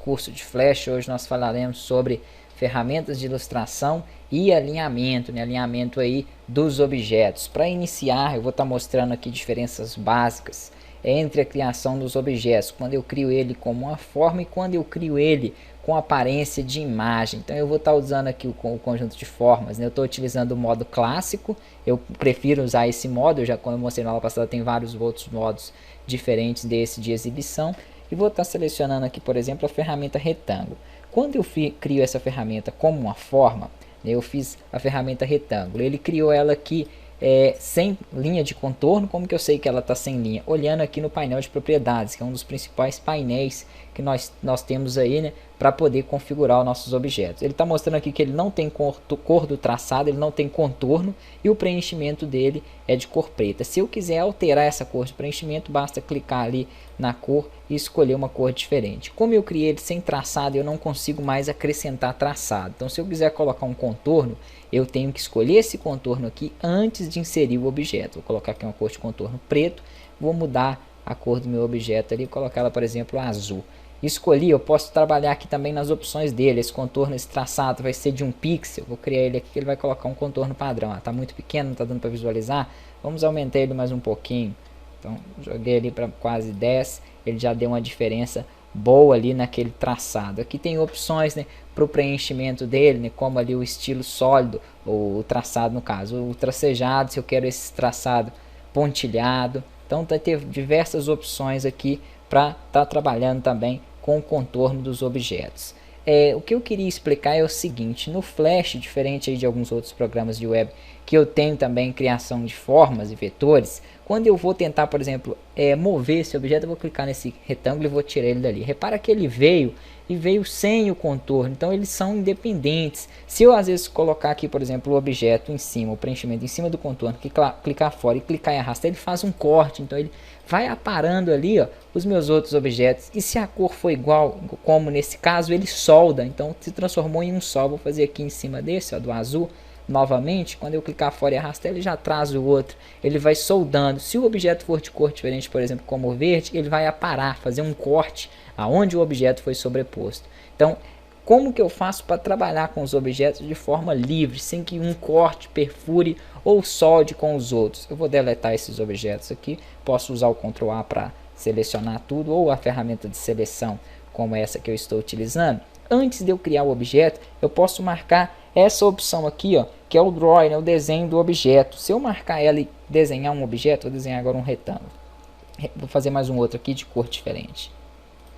curso de Flash. Hoje nós falaremos sobre ferramentas de ilustração e alinhamento, né? Alinhamento aí dos objetos. Para iniciar, eu vou estar mostrando aqui diferenças básicas entre a criação dos objetos, quando eu crio ele como uma forma e quando eu crio ele com aparência de imagem. Então eu vou estar usando aqui o conjunto de formas, né? Eu estou utilizando o modo clássico, eu prefiro usar esse modo, como eu mostrei na aula passada, tem vários outros modos diferentes desse de exibição, e vou estar selecionando aqui, por exemplo, a ferramenta retângulo. Quando eu crio essa ferramenta como uma forma, né, eu fiz a ferramenta retângulo, ele criou ela aqui sem linha de contorno. Como que eu sei que ela está sem linha? Olhando aqui no painel de propriedades, que é um dos principais painéis que nós temos aí, né, para poder configurar os nossos objetos. Ele está mostrando aqui que ele não tem cor do traçado, ele não tem contorno, e o preenchimento dele é de cor preta. Se eu quiser alterar essa cor de preenchimento, basta clicar ali na cor e escolher uma cor diferente. Como eu criei ele sem traçado, eu não consigo mais acrescentar traçado. Então, se eu quiser colocar um contorno, eu tenho que escolher esse contorno aqui antes de inserir o objeto. Vou colocar aqui uma cor de contorno preto, vou mudar a cor do meu objeto ali, colocar ela, por exemplo, azul. Escolhi, eu posso trabalhar aqui também nas opções dele. Esse contorno, esse traçado vai ser de 1 pixel. Vou criar ele aqui, que ele vai colocar um contorno padrão. Está muito pequeno, não está dando para visualizar. Vamos aumentar ele mais um pouquinho. Então, joguei ali para quase 10. Ele já deu uma diferença boa ali naquele traçado. Aqui tem opções, né, para o preenchimento dele, né, como ali o estilo sólido, ou o traçado no caso. O tracejado, se eu quero esse traçado pontilhado. Então, vai ter diversas opções aqui para estar trabalhando também com o contorno dos objetos. O que eu queria explicar é o seguinte: no Flash, diferente aí de alguns outros programas de web que eu tenho também criação de formas e vetores, quando eu vou tentar, por exemplo, mover esse objeto, eu vou clicar nesse retângulo e vou tirar ele dali. Repara que ele veio sem o contorno, então eles são independentes. Se eu às vezes colocar aqui, por exemplo, o objeto em cima, o preenchimento em cima do contorno, clicar fora e clicar em arrastar, ele faz um corte, então ele vai aparando ali, ó, os meus outros objetos. E se a cor for igual, como nesse caso, ele solda, então se transformou em um só. Vou fazer aqui em cima desse, ó, do azul. Novamente, quando eu clicar fora e arrastar, ele já traz o outro, ele vai soldando. Se o objeto for de cor diferente, por exemplo, como o verde, ele vai aparar, fazer um corte aonde o objeto foi sobreposto. Então, como que eu faço para trabalhar com os objetos de forma livre, sem que um corte perfure ou solde com os outros? Eu vou deletar esses objetos aqui, posso usar o Ctrl A para selecionar tudo, ou a ferramenta de seleção como essa que eu estou utilizando. Antes de eu criar o objeto, eu posso marcar essa opção aqui, ó, que é o Draw, né, o desenho do objeto. Se eu marcar ela e desenhar um objeto, vou desenhar agora um retângulo. Vou fazer mais um outro aqui de cor diferente,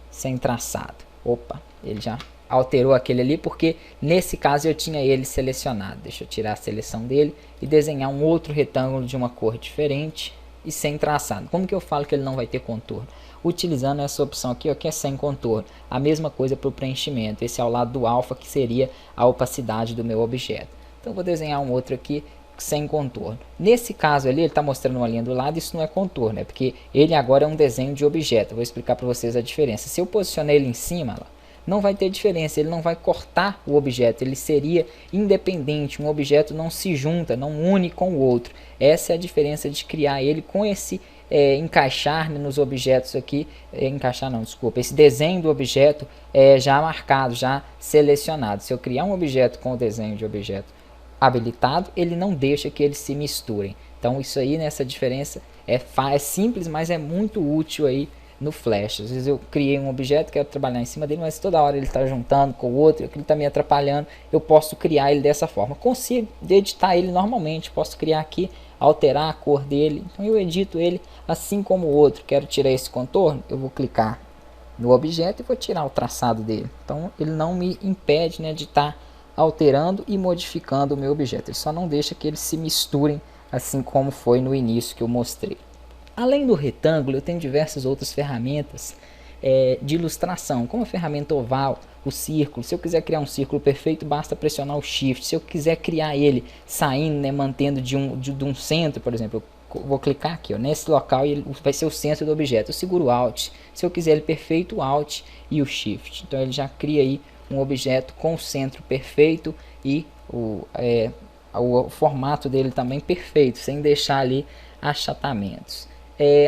sem traçado. Opa, ele já alterou aquele ali, porque nesse caso eu tinha ele selecionado. Deixa eu tirar a seleção dele e desenhar um outro retângulo de uma cor diferente e sem traçado. Como que eu falo que ele não vai ter contorno? Utilizando essa opção aqui, ó, que é sem contorno. A mesma coisa para o preenchimento. Esse é ao lado do alfa, que seria a opacidade do meu objeto. Então vou desenhar um outro aqui sem contorno. Nesse caso ali, ele está mostrando uma linha do lado, isso não é contorno, é porque ele agora é um desenho de objeto. Eu vou explicar para vocês a diferença. Se eu posicionar ele em cima, não vai ter diferença, ele não vai cortar o objeto, ele seria independente, um objeto não se junta, não une com o outro. Essa é a diferença de criar ele com esse encaixar nos objetos aqui, esse desenho do objeto já marcado, já selecionado. Se eu criar um objeto com o desenho de objeto habilitado, ele não deixa que eles se misturem. Então isso aí, nessa diferença, é simples, mas é muito útil aí no Flash. Às vezes eu criei um objeto, quero trabalhar em cima dele, mas toda hora ele está juntando com o outro, aquilo está me atrapalhando. Eu posso criar ele dessa forma. Consigo editar ele normalmente, posso criar aqui, alterar a cor dele. Então eu edito ele assim como o outro. Quero tirar esse contorno, eu vou clicar no objeto e vou tirar o traçado dele. Então ele não me impede, né, de estar alterando e modificando o meu objeto. Ele só não deixa que eles se misturem, assim como foi no início que eu mostrei. Além do retângulo, eu tenho diversas outras ferramentas de ilustração, como a ferramenta oval, o círculo. Se eu quiser criar um círculo perfeito, basta pressionar o Shift. Se eu quiser criar ele saindo, né, mantendo de um centro, por exemplo, eu vou clicar aqui, ó, nesse local, e ele vai ser o centro do objeto. Eu seguro o Alt. Se eu quiser ele perfeito, o Alt e o Shift. Então ele já cria aí um objeto com o centro perfeito e o formato dele também perfeito, sem deixar ali achatamentos.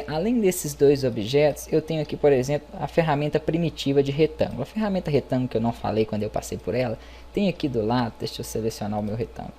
Além desses dois objetos, eu tenho aqui, por exemplo, a ferramenta primitiva de retângulo. A ferramenta retângulo que eu não falei quando eu passei por ela, tem aqui do lado, deixa eu selecionar o meu retângulo.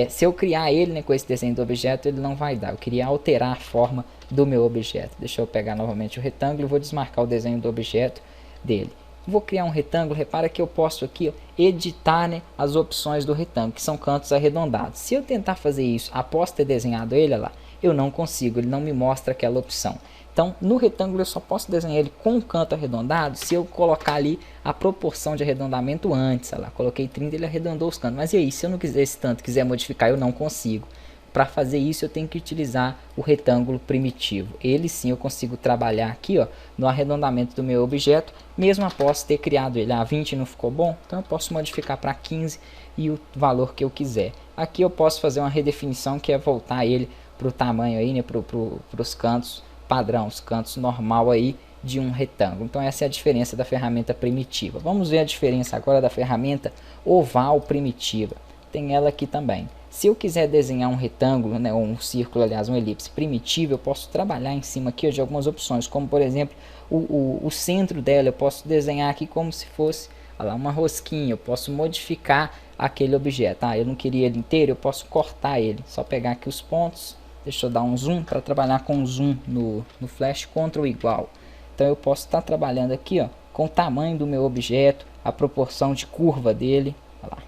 Se eu criar ele, né, com esse desenho do objeto, ele não vai dar. Eu queria alterar a forma do meu objeto. Deixa eu pegar novamente o retângulo e vou desmarcar o desenho do objeto dele. Vou criar um retângulo, repara que eu posso aqui, ó, editar, né, as opções do retângulo, que são cantos arredondados. Se eu tentar fazer isso após ter desenhado ele, olha lá, eu não consigo, ele não me mostra aquela opção. Então, no retângulo eu só posso desenhar ele com um canto arredondado se eu colocar ali a proporção de arredondamento antes. Olha lá, coloquei 30, ele arredondou os cantos. Mas e aí, se eu não quiser esse tanto, quiser modificar, eu não consigo. Para fazer isso, eu tenho que utilizar o retângulo primitivo. Ele sim eu consigo trabalhar aqui, ó, no arredondamento do meu objeto, mesmo após ter criado ele. 20 não ficou bom? Então eu posso modificar para 15 e o valor que eu quiser. Aqui eu posso fazer uma redefinição, que é voltar ele para o tamanho aí, né, para os cantos padrão, os cantos normal aí de um retângulo. Então essa é a diferença da ferramenta primitiva. Vamos ver a diferença agora da ferramenta oval primitiva. Tem ela aqui também. Se eu quiser desenhar um retângulo, né, ou um círculo, aliás, uma elipse primitiva, eu posso trabalhar em cima aqui, ó, de algumas opções, como por exemplo o centro dela. Eu posso desenhar aqui como se fosse, olha lá, uma rosquinha. Eu posso modificar aquele objeto. Eu não queria ele inteiro, eu posso cortar ele. Só pegar aqui os pontos. Deixa eu dar um zoom para trabalhar com zoom no Flash, Ctrl igual. Então eu posso estar trabalhando aqui, ó, com o tamanho do meu objeto, a proporção de curva dele. Olha lá.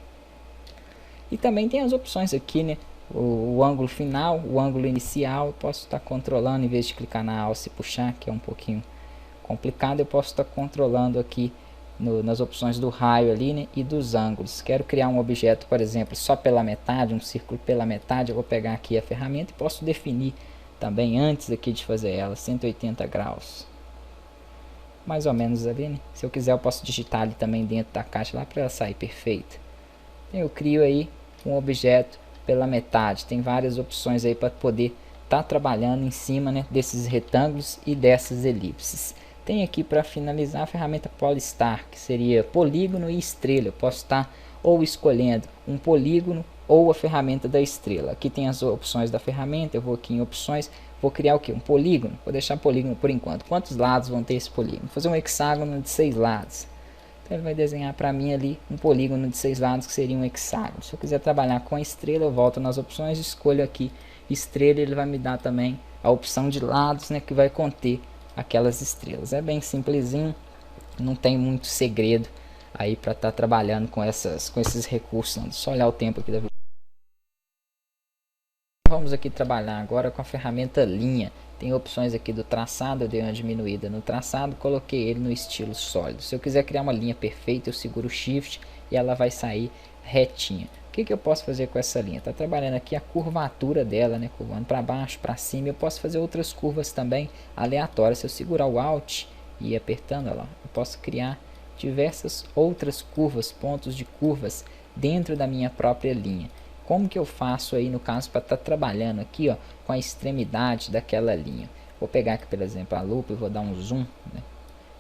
E também tem as opções aqui, né? O ângulo final, o ângulo inicial. Eu posso estar controlando, em vez de clicar na alça e puxar, que é um pouquinho complicado, eu posso estar controlando aqui nas opções do raio ali, né, e dos ângulos. Quero criar um objeto, por exemplo, só pela metade, um círculo pela metade. Eu vou pegar aqui a ferramenta e posso definir também, antes aqui de fazer ela, 180 graus. Mais ou menos ali, né? Se eu quiser eu posso digitar ali também dentro da caixa lá para ela sair perfeita. Eu crio aí um objeto pela metade. Tem várias opções aí para poder estar trabalhando em cima, né, desses retângulos e dessas elipses. Tem aqui para finalizar a ferramenta Polystar, que seria polígono e estrela. Eu posso estar ou escolhendo um polígono ou a ferramenta da estrela. Aqui tem as opções da ferramenta. Eu vou aqui em opções, vou criar o que? Um polígono. Vou deixar polígono por enquanto. Quantos lados vão ter esse polígono? Vou fazer um hexágono de 6 lados. Então ele vai desenhar para mim ali um polígono de 6 lados, que seria um hexágono. Se eu quiser trabalhar com a estrela, eu volto nas opções, escolho aqui estrela. Ele vai me dar também a opção de lados, né, que vai conter aquelas estrelas. É bem simplesinho, não tem muito segredo aí para estar trabalhando com esses recursos. Não. Só olhar o tempo aqui da vídeo. Vamos aqui trabalhar agora com a ferramenta linha. Tem opções aqui do traçado. Eu dei uma diminuída no traçado, coloquei ele no estilo sólido. Se eu quiser criar uma linha perfeita, eu seguro o Shift e ela vai sair retinha. O que eu posso fazer com essa linha? Está trabalhando aqui a curvatura dela, né? Curvando para baixo, para cima. Eu posso fazer outras curvas também aleatórias. Se eu segurar o Alt e ir apertando, olha lá, eu posso criar diversas outras curvas, pontos de curvas dentro da minha própria linha. Como que eu faço aí no caso para estar trabalhando aqui, ó, com a extremidade daquela linha? Vou pegar aqui, por exemplo, a lupa e vou dar um zoom, né,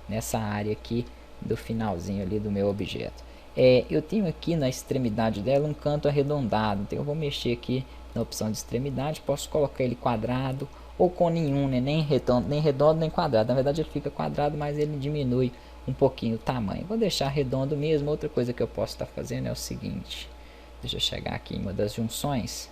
nessa área aqui do finalzinho ali do meu objeto. Eu tenho aqui na extremidade dela um canto arredondado, então eu vou mexer aqui na opção de extremidade. Posso colocar ele quadrado ou com nenhum, né? Nem redondo nem quadrado. Na verdade ele fica quadrado, mas ele diminui um pouquinho o tamanho. Vou deixar redondo mesmo. Outra coisa que eu posso estar fazendo é o seguinte, deixa eu chegar aqui em uma das junções.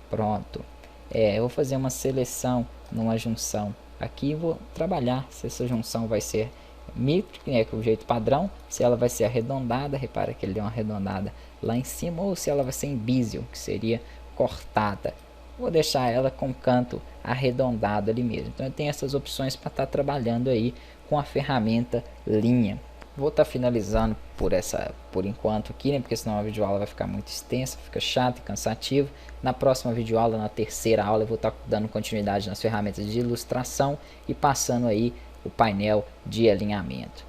Pronto, eu vou fazer uma seleção numa junção aqui, vou trabalhar se essa junção vai ser métrica, né, que é o jeito padrão, se ela vai ser arredondada, repara que ele deu uma arredondada lá em cima, ou se ela vai ser em bezier, que seria cortada. Vou deixar ela com canto arredondado ali mesmo. Então eu tenho essas opções para estar trabalhando aí com a ferramenta linha. Vou estar finalizando por enquanto aqui, né, porque senão a videoaula vai ficar muito extensa, fica chato e cansativo. Na próxima videoaula, na terceira aula, eu vou estar dando continuidade nas ferramentas de ilustração e passando aí o painel de alinhamento.